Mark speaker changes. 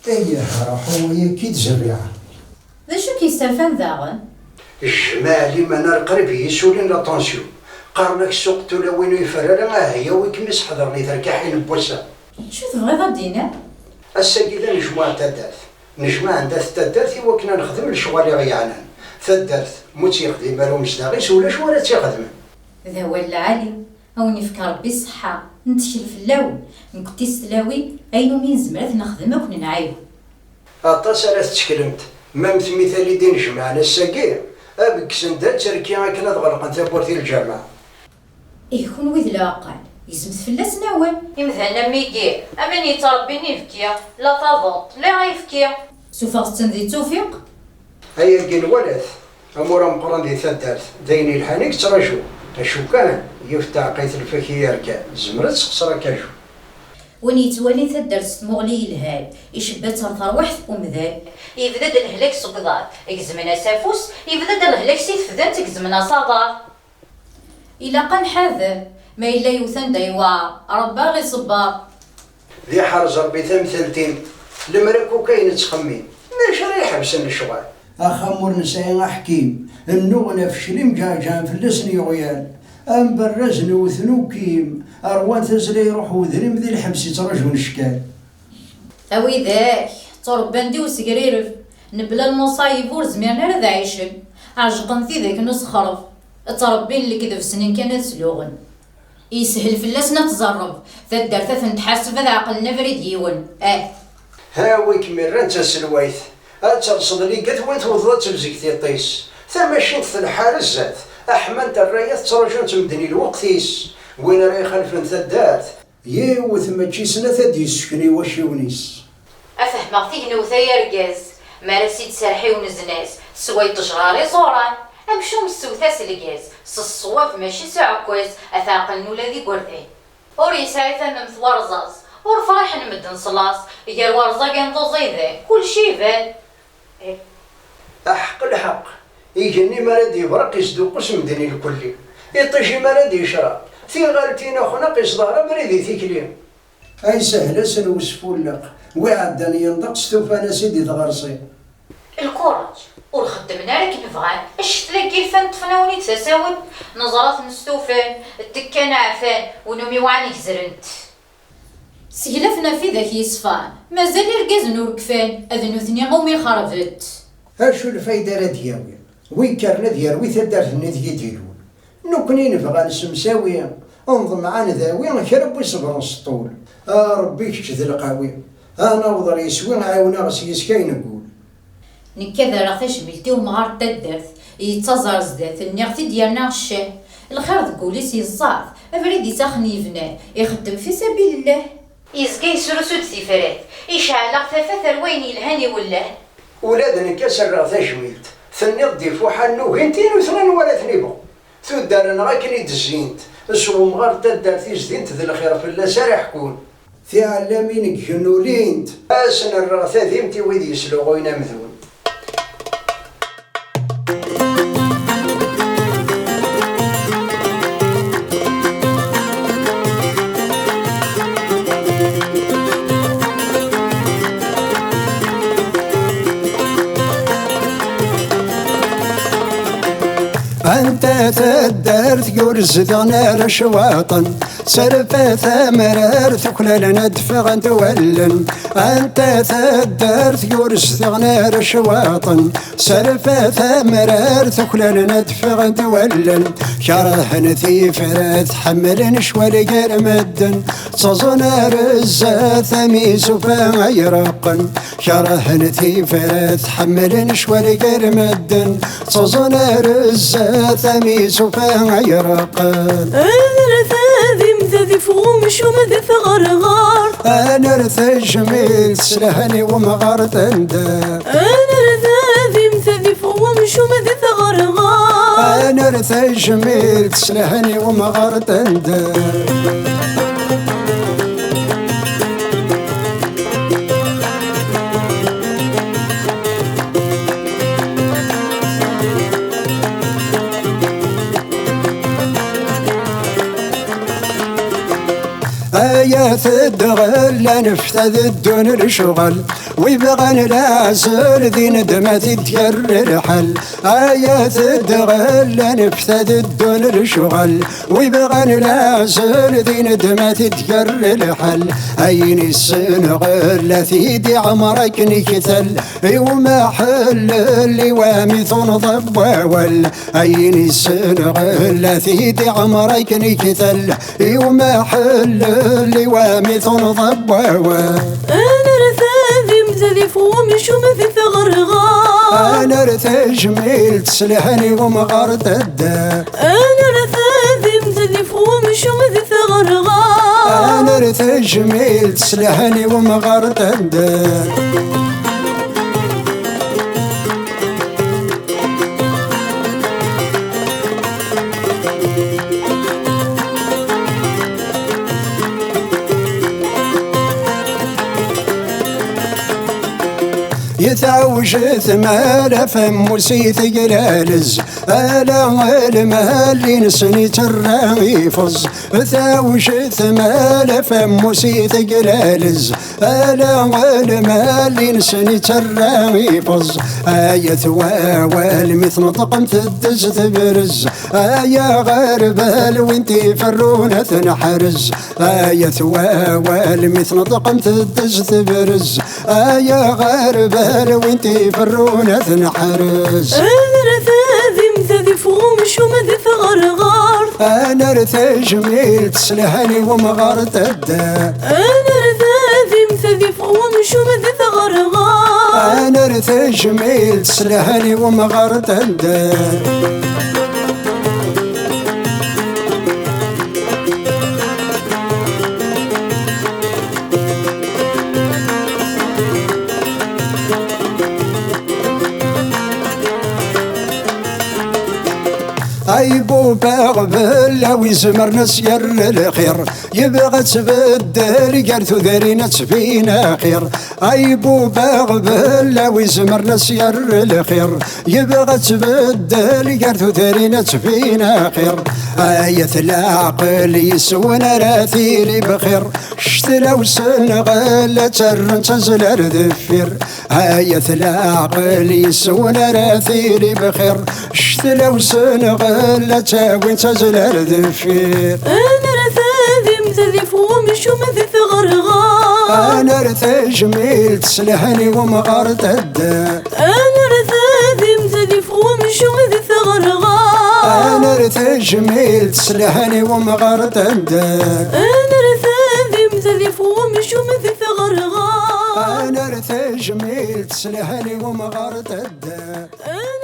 Speaker 1: ايه راحو هي كي تزريعه.
Speaker 2: ذا شو كيسترفان داغن؟
Speaker 1: الجمالي مانا القريب يسولين لا طونسيون. قال لك السوق تولا وين يفرر هي ويكمس حضرني تركاحين بوسا.
Speaker 2: شو تبغيض دينا؟
Speaker 1: الساكيلا نجمع تدارت. نجمع عندها تدارت إوا كنا نخدم الشغل غيعنان. تدارت مو تيخدم بالو مصداقيس ولا شو ولا تيخدم.
Speaker 2: ذا هو العالي، هوني فك ربي الصحة، نتشل في اللون، نكتي ستلاوي، أينو مين زمرت نخدم وكن نعايو.
Speaker 1: أطاس راه تكلمت، ما مثالي دين جمعنا الساكي، أبك سندات تركي هاكنا تغلقن تابورتي الجامعة.
Speaker 2: إيه كون ويذ العقل، يزمت فلاس ناوان.
Speaker 3: يمثلنا ميكي، أمن يتربيني فكيا، لا تضغط، لا غيفكيا.
Speaker 2: سوفاغ ذي توفيق؟
Speaker 1: هيا كي الولد، أمورا مقرن دي ثدارت، دايني الحانيك تراجو، أشو كان يفتح قيت الفكية ركان، زمرت خسرة كاجو.
Speaker 2: وين يتوالي تدرس مغلي الهاد يشبت ثروح ومذال
Speaker 3: يبدا الهلاك صقدار يكزمنا سافوس يبدا الهلاك سيت فدان تكزمنا صدار
Speaker 2: إلا قن حاذر ما إلا يوثن دايوا ربا غي صبار
Speaker 1: ذي حرز ربي تمثلتين المركو كاين تخمين ماش راه يحبسن الشغل. أخمر نسايا حكيم النغنى في شليم جاجان في اللسن يغيال أم برزن وثنو كيم أروان تزلي يروحو ذريم ذي الحبس يترجو نشكال.
Speaker 2: أوي ذاك ترباندي وسكريرف نبلا المصايب ورزميرنا راه عايشن عجقن في ذاك نسخرف تربين اللي كذا في سنين كانت سلوغن يسهل في اللسنة تزرب ثدرت تنتحاسب ذا عقلنا فريد يون
Speaker 1: هاويك مران تسلويث أترصد لي قد وين توضلت تمزك طيس ثماشين الحارس زات أحمد الرايات ترجون تمدني الوقتيس وين راه يخلفن ثدارت يوث ماشي سنة ثدي سكني وشيونيس
Speaker 3: أفهمك فيك نوثا رجاز ما راسيد سرحي ونزناس سوي تجراري صوران أمشو مسوثاس الجاز الصواف ماشي سعكوز أثاقل نولا ذي قرثين أوري سايثا نمث ورزاز ور فرح نمدن صلاص يجر ورزا قنطو زيذا كل شي فال
Speaker 1: أحق الحق يجني مراد يبرق يصدق قسم دني الكلي يطيجي مراد يشرب في غالتينا خنق يصدر مريدي ثيكلي أي سهلة سنوسفو لك وعدني ينطق ستوفانا سيدي تغرسي
Speaker 3: الكوراج ورخدمنا لك نفغان اش تلاقي الفن تفناوني تساود نظرات نستوفان الدكان عفان ونومي وعني زرنت
Speaker 2: سهلفنا في ذاك يصفان مازال يرقز نور كفان أذنو ثني قومي خربت
Speaker 1: أشو الفايدة راه ديالي وين كان ديال وين تدارت النادي ديالون نكوني نبغى نسمساوي انظم عن ذاوي كرب ويصبر السطول ربي كشذ القاوي انا وضر يسوي عاونا غسيس كاين نقول
Speaker 2: نكذا راه تشملتي ومغار تدرت يتزر زدات النغتي ديالنا الشاه الخير تقولي الصاف افريدي ساخني فنان يخدم في سبيل الله
Speaker 3: يزكي يسرسو تسيفرات يشعل ثفاثر وين يلهاني ولا
Speaker 1: ولادنا كسر راه تشملت ثني ضيف وحال نوهنتين وثنين ولا ثنيبو ثدارنا غا كني دزينت سو مغار تدارتي زدينت ذي الخير في الله سارح كون في علامين كنولينت اسن الرغثا ذيمتي ويدي يسلوغوين مذون أنت تدرت يورز دغنا رشواطن سرفت مررت كل لنا دفغ تولن أنت تدرت يورز دغنا رشواطن سرفت مررت كل لنا دفغ تولن كرهن ثيفرات حملن شوال غير مدن تصزنا رزات ثميس فغيرقن كرهن ثيفرات حملن شوال غير مدن تصزنا رزات ثميس فغيرقن
Speaker 4: ذي فوم شو مذي ثغرغار
Speaker 1: أنا رث جميل تسلهني ومغار تندار
Speaker 4: أنا ذي فوم شو مذي ثغرغار
Speaker 1: أنا رث جميل تسلهني ومغار تندار يا آيات الدغل نفتذ الدون الشغل ويبغى نلاسل ذي ندمة تكر الحل آيات الدغل نفتذ الدون الشغل ويبغى نلاسل ذي ندمة تكر الحل أين السنغل ثيدي عمرك نكتل وما حل اللي وامثون ضباول أين السنغل ثيدي عمرك نكتل وما حل اللي وامثون ضباول
Speaker 4: أنا رثاذي مزذف ومش ومثث غرغار
Speaker 1: أنا رثجميل تسلحني ومغارت الدا
Speaker 4: أنا رثاذي مزذف ومش ومثث غرغار
Speaker 1: أنا رثجميل تسلحني ومغارت الدا يتعوج ثمال فم سيث قلالز ألا المال نسني ترامي فز ثاوج ثمال فم سيث قلالز ألا المال نسني ترامي فز آية واوال مثل طقم تدز تبرز آية غربال وانتي فرونة تنحرز آية واوال مثل طقم تدز تبرز آية غربال وانتي فرونة تنحرز
Speaker 4: أنا رثاذي مزذف ومش ومثث غرغار
Speaker 1: أنا رثجميل تسلحني ومغارت الدا
Speaker 4: أنا رثاذي مزذف ومش ومثث غرغار
Speaker 1: أنا رثجميل تسلحني ومغارت الدا أيبو باغبل ويزمر نسير الخير يبغى تبدل قرثو ذرينا تفينا خير أيبو باغبل ويزمر نسير الخير يبغى تبدل قرثو ذرينا تفينا خير آية العقل يسونا راثيري بخير شتلو سنغل ترن تزلر ذفير آية العقل يسونا راثيري بخير شتلو سنغل تاوين تزلر ذفير
Speaker 4: أنا رثاذي مزذف ومش ومثث غرغار
Speaker 1: أنا رثجميل تسلحني ومغارت الدا
Speaker 4: أنا رثاذي مزذف ومش ومثث غرغار
Speaker 1: أنا رثجميل تسلحني ومغارت الدا
Speaker 4: أنا رثاذي مزذف ومش ومثث غرغار
Speaker 1: أنا رثجميل تسلحني ومغارت الدا
Speaker 4: أنا